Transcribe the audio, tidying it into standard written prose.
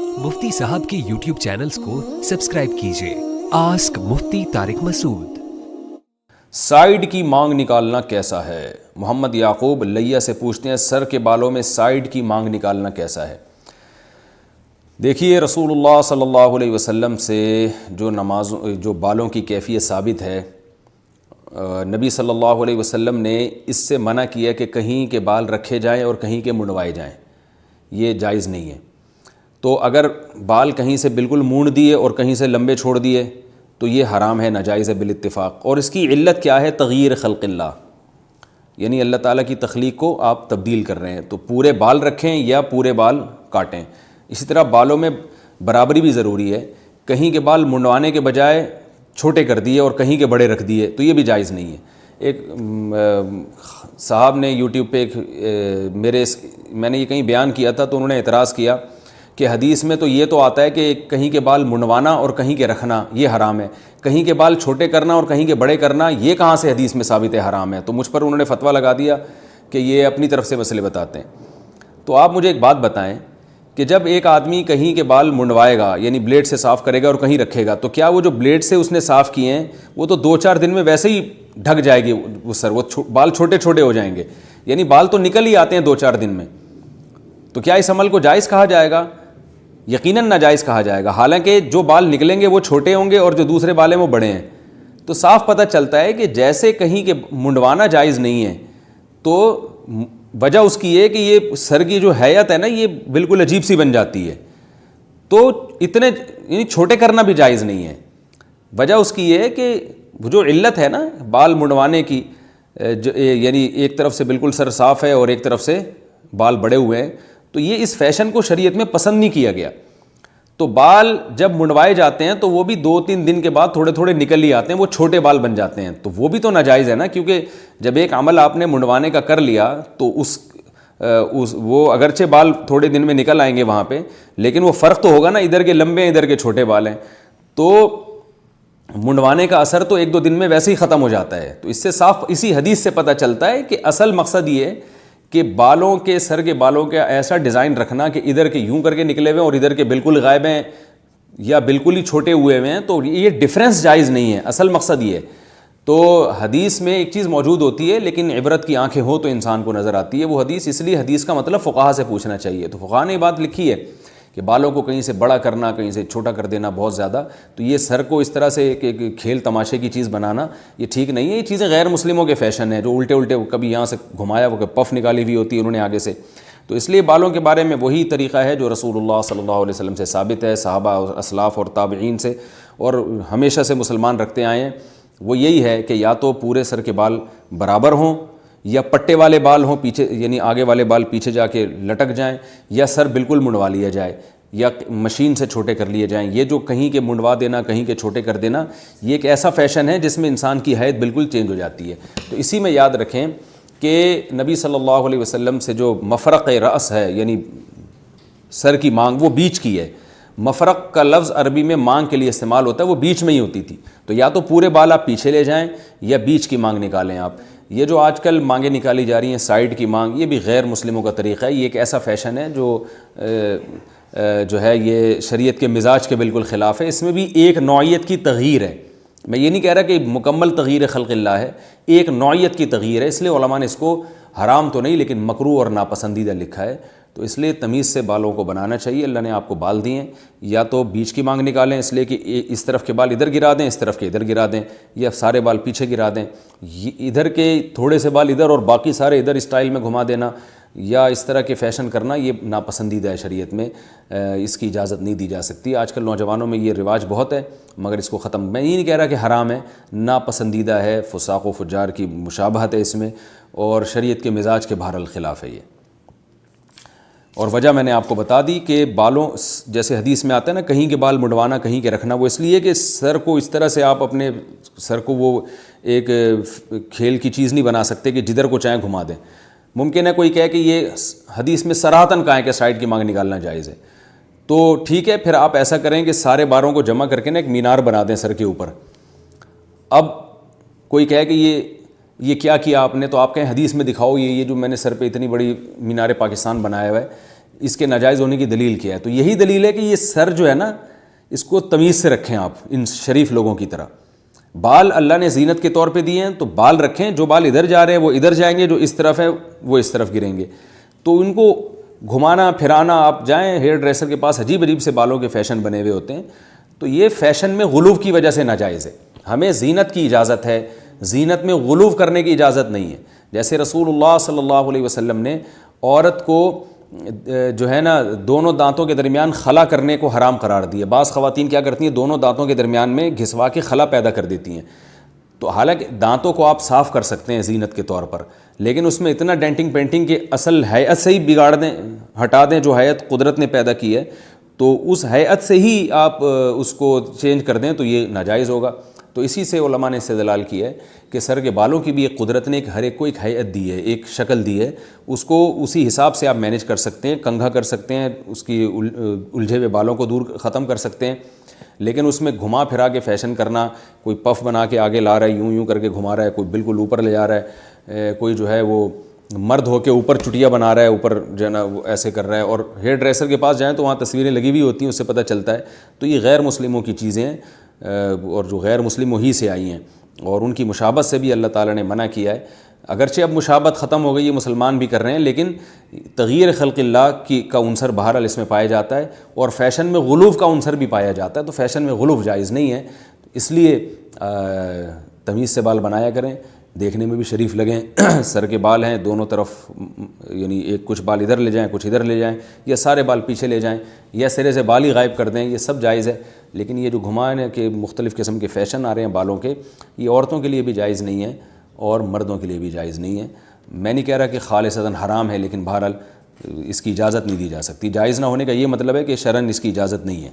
मुफ्ती साहब के YouTube channels को सब्सक्राइब कीजिए। आस्क मुफ्ती तारिक मसूद। साइड की मांग निकालना कैसा है? मोहम्मद याकूब लैया से पूछते हैं, सर के बालों में साइड की मांग निकालना कैसा है? देखिए, रसूलुल्लाह सल्लल्लाहु अलैहि वसल्लम से जो बालों की कैफियत साबित है, नबी सल्लल्लाहु अलैहि वसल्लम ने इससे मना किया कि कहीं के बाल रखे जाएं और कहीं के मुंडवाए जाएं। ये जायज़ नहीं है। तो अगर बाल कहीं से बिल्कुल मूंड दिए और कहीं से लंबे छोड़ दिए तो ये हराम है, नाजायज़ है बिल-इत्तिफ़ाक़। और इसकी इल्लत क्या है? तग़यीर ख़ल्क़िल्लाह, यानी अल्लाह ताला की तख्लीक को आप तब्दील कर रहे हैं। तो पूरे बाल रखें या पूरे बाल काटें। इसी तरह बालों में बराबरी भी ज़रूरी है। कहीं के बाल मुंडवाने के बजाय छोटे कर दिए और कहीं के बड़े रख दिए तो ये भी जायज़ नहीं है। एक साहब ने यूट्यूब पे मैंने ये कहीं बयान किया था तो उन्होंने एतराज़ किया कि हदीस में तो ये तो आता है कि कहीं के बाल मुंडवाना और कहीं के रखना ये हराम है, कहीं के बाल छोटे करना और कहीं के बड़े करना ये कहाँ से हदीस में साबित है हराम है? तो मुझ पर उन्होंने फतवा लगा दिया कि ये अपनी तरफ से मसले बताते हैं। तो आप मुझे एक बात बताएं कि जब एक आदमी कहीं के बाल मुंडवाएगा यानी ब्लेड से साफ़ करेगा और कहीं रखेगा, तो क्या वो जो ब्लेड से उसने साफ़ किए हैं वो तो 2-4 दिन में वैसे ही ढक जाएगी वो सर, बाल छोटे छोटे हो जाएंगे, यानी बाल तो निकल ही आते हैं 2-4 दिन में। तो क्या इस अमल को जायज़ कहा जाएगा? यकीनन नाजायज़ कहा जाएगा। हालांकि जो बाल निकलेंगे वो छोटे होंगे और जो दूसरे बाल हैं वो बड़े हैं। तो साफ़ पता चलता है कि जैसे कहीं के मुंडवाना जायज़ नहीं है, तो वजह उसकी ये कि ये सर की जो हैयत है ना, ये बिल्कुल अजीब सी बन जाती है। तो इतने यानी छोटे करना भी जायज़ नहीं है। वजह उसकी ये है कि जो इल्लत है ना बाल मुंडवाने की, यानी एक तरफ से बिल्कुल सर साफ़ है और एक तरफ से बाल बड़े हुए हैं, तो ये इस फैशन को शरीयत में पसंद नहीं किया गया। तो बाल जब मुंडवाए जाते हैं तो वो भी 2-3 दिन के बाद थोड़े थोड़े निकल ही आते हैं, वो छोटे बाल बन जाते हैं। तो वो भी तो नाजायज़ है ना, क्योंकि जब एक अमल आपने मुंडवाने का कर लिया तो वो अगरचे बाल थोड़े दिन में निकल आएंगे वहाँ पे, लेकिन वो फ़र्क तो होगा ना, इधर के लंबे हैं इधर के छोटे बाल हैं। तो मुंडवाने का असर तो 1-2 दिन में वैसे ही ख़त्म हो जाता है। तो इससे साफ इसी हदीस से पता चलता है कि असल मकसद ये है कि बालों के, सर के बालों का ऐसा डिज़ाइन रखना कि इधर के यूं करके निकले हुए हैं और इधर के बिल्कुल गायब हैं या बिल्कुल ही छोटे हुए हैं, तो ये डिफरेंस जायज़ नहीं है। असल मकसद ये है। तो हदीस में एक चीज़ मौजूद होती है लेकिन इबरत की आंखें हो तो इंसान को नज़र आती है वो हदीस। इसलिए हदीस का मतलब फ़ुक़हा से पूछना चाहिए। तो फ़ुक़हा ने बात लिखी है कि बालों को कहीं से बड़ा करना, कहीं से छोटा कर देना बहुत ज़्यादा, तो ये सर को इस तरह से एक खेल तमाशे की चीज़ बनाना ये ठीक नहीं है। ये चीज़ें गैर मुस्लिमों के फ़ैशन है, जो उल्टे उल्टे कभी यहाँ से घुमाया वो पफ़ निकाली हुई होती है उन्होंने आगे से। तो इसलिए बालों के बारे में वही तरीक़ा है जो रसूलुल्लाह सल्लल्लाहु अलैहि वसल्लम से साबित है, सहाबा और असलाफ़ और ताबईन से, और हमेशा से मुसलमान रखते आए हैं। वो यही है कि या तो पूरे सर के बाल बराबर हों या पट्टे वाले बाल हों पीछे, यानी आगे वाले बाल पीछे जाके लटक जाएं, या सर बिल्कुल मुंडवा लिया जाए या मशीन से छोटे कर लिए जाएं। ये जो कहीं के मुंडवा देना कहीं के छोटे कर देना, ये एक ऐसा फ़ैशन है जिसमें इंसान की हैयत बिल्कुल चेंज हो जाती है। तो इसी में याद रखें कि नबी सल्लल्लाहु अलैहि वसल्लम से जो मफ़रक़ रअस है यानी सर की मांग, वो बीच की है। मफ़रक़ का लफ्ज़ अरबी में मांग के लिए इस्तेमाल होता है, वो बीच में ही होती थी। तो या तो पूरे बाल आप पीछे ले जाएं या बीच की मांग निकालें आप। ये जो आजकल मांगें निकाली जा रही हैं साइड की मांग, ये भी गैर मुस्लिमों का तरीक़ा है। ये एक ऐसा फ़ैशन है जो है ये शरीयत के मिजाज के बिल्कुल ख़िलाफ़ है। इसमें भी एक नौइयत की तग़यीर है। मैं ये नहीं कह रहा कि मुकम्मल तग़यीर ख़ल्क़िल्लाह है, एक नौइयत की तग़यीर है। इसलिए उलमा ने इसको हराम तो नहीं लेकिन मकरूह और नापसंदीदा लिखा है। तो इसलिए तमीज़ से बालों को बनाना चाहिए। अल्लाह ने आपको बाल दिए हैं, या तो बीच की मांग निकालें इसलिए कि इस तरफ के बाल इधर गिरा दें, इस तरफ के इधर गिरा दें, या सारे बाल पीछे गिरा दें। इधर के थोड़े से बाल इधर और बाकी सारे इधर स्टाइल में घुमा देना या इस तरह के फ़ैशन करना, ये नापसंदीदा है शरीयत में। इसकी इजाज़त नहीं दी जा सकती। आजकल नौजवानों में ये रिवाज बहुत है, मगर इसको ख़त्म, मैं ये नहीं कह रहा कि हराम है, नापसंदीदा है, फुसाक़ व फुज्जार की मुशाबहत है इसमें, और शरीयत के मिजाज के बहरहाल ख़िलाफ़ है ये। और वजह मैंने आपको बता दी कि बालों, जैसे हदीस में आता है ना, कहीं के बाल मुंडवाना कहीं के रखना, वो इसलिए कि सर को इस तरह से आप अपने सर को वो एक खेल की चीज़ नहीं बना सकते कि जिधर को चाहें घुमा दें। मुमकिन है कोई कहे कि ये हदीस में सराहतन कहा है कि साइड की मांग निकालना जायज़ है, तो ठीक है, फिर आप ऐसा करें कि सारे बालों को जमा करके ना एक मीनार बना दें सर के ऊपर। अब कोई कहे कि ये क्या किया आपने, तो आप कहें हदीस में दिखाओ, ये जो मैंने सर पे इतनी बड़ी मीनार पाकिस्तान बनाया हुआ है, اس کے ناجائز ہونے کی دلیل کیا ہے؟ تو یہی دلیل ہے کہ یہ سر جو ہے نا اس کو تمیز سے رکھیں آپ ان شریف لوگوں کی طرح. بال اللہ نے زینت کے طور پہ دیے ہیں تو بال رکھیں، جو بال ادھر جا رہے ہیں وہ ادھر جائیں گے، جو اس طرف ہے وہ اس طرف گریں گے. تو ان کو گھمانا پھرانا، آپ جائیں ہیئر ڈریسر کے پاس، عجیب عجیب سے بالوں کے فیشن بنے ہوئے ہوتے ہیں، تو یہ فیشن میں غلو کی وجہ سے ناجائز ہے. ہمیں زینت کی اجازت ہے، زینت میں غلو کرنے کی اجازت نہیں ہے. جیسے رسول اللہ صلی اللہ علیہ وسلم نے عورت کو جو ہے نا دونوں دانتوں کے درمیان خلا کرنے کو حرام قرار دیا. بعض خواتین کیا کرتی ہیں، دونوں دانتوں کے درمیان میں گھسوا کے خلا پیدا کر دیتی ہیں. تو حالانکہ دانتوں کو آپ صاف کر سکتے ہیں زینت کے طور پر، لیکن اس میں اتنا ڈینٹنگ پینٹنگ کہ اصل ہیئت سے ہی بگاڑ دیں، ہٹا دیں جو ہیئت قدرت نے پیدا کی ہے، تو اس ہیئت سے ہی آپ اس کو چینج کر دیں تو یہ ناجائز ہوگا. تو اسی سے علماء نے استدلال کیا ہے کہ سر کے بالوں کی بھی ایک قدرت نے ہر ایک کو ایک ہیئت دی ہے، ایک شکل دی ہے، اس کو اسی حساب سے آپ مینیج کر سکتے ہیں، کنگھا کر سکتے ہیں، اس کی الجھے ہوئے بالوں کو دور ختم کر سکتے ہیں. لیکن اس میں گھما پھرا کے فیشن کرنا، کوئی پف بنا کے آگے لا رہا ہے، یوں کر کے گھما رہا ہے، کوئی بالکل اوپر لے جا رہا ہے، کوئی جو ہے وہ مرد ہو کے اوپر چٹیا بنا رہا ہے، اوپر جو ہے نا وہ ایسے کر رہا ہے، اور ہیئر ڈریسر کے پاس جائیں تو وہاں تصویریں لگی ہوئی ہوتی ہیں، اس سے پتہ چلتا ہے. تو یہ غیر مسلموں کی چیزیں ہیں، اور جو غیر مسلم وہی سے آئی ہیں، اور ان کی مشابہت سے بھی اللہ تعالیٰ نے منع کیا ہے. اگرچہ اب مشابہت ختم ہو گئی، یہ مسلمان بھی کر رہے ہیں، لیکن تغییر خلق اللہ کا عنصر بہرحال اس میں پایا جاتا ہے، اور فیشن میں غلو کا عنصر بھی پایا جاتا ہے. تو فیشن میں غلو جائز نہیں ہے، اس لیے تمیز سے بال بنایا کریں، دیکھنے میں بھی شریف لگیں. سر کے بال ہیں دونوں طرف، یعنی ایک کچھ بال ادھر لے جائیں، کچھ ادھر لے جائیں، یا سارے بال پیچھے لے جائیں، یا سرے سے بال ہی غائب کر دیں، یہ سب جائز ہے. لیکن یہ جو گھمانے کے مختلف قسم کے فیشن آ رہے ہیں بالوں کے، یہ عورتوں کے لیے بھی جائز نہیں ہے اور مردوں کے لیے بھی جائز نہیں ہے. میں نہیں کہہ رہا کہ خالصتاً حرام ہے، لیکن بہرحال اس کی اجازت نہیں دی جا سکتی. جائز نہ ہونے کا یہ مطلب ہے کہ شرعاً اس کی اجازت نہیں ہے.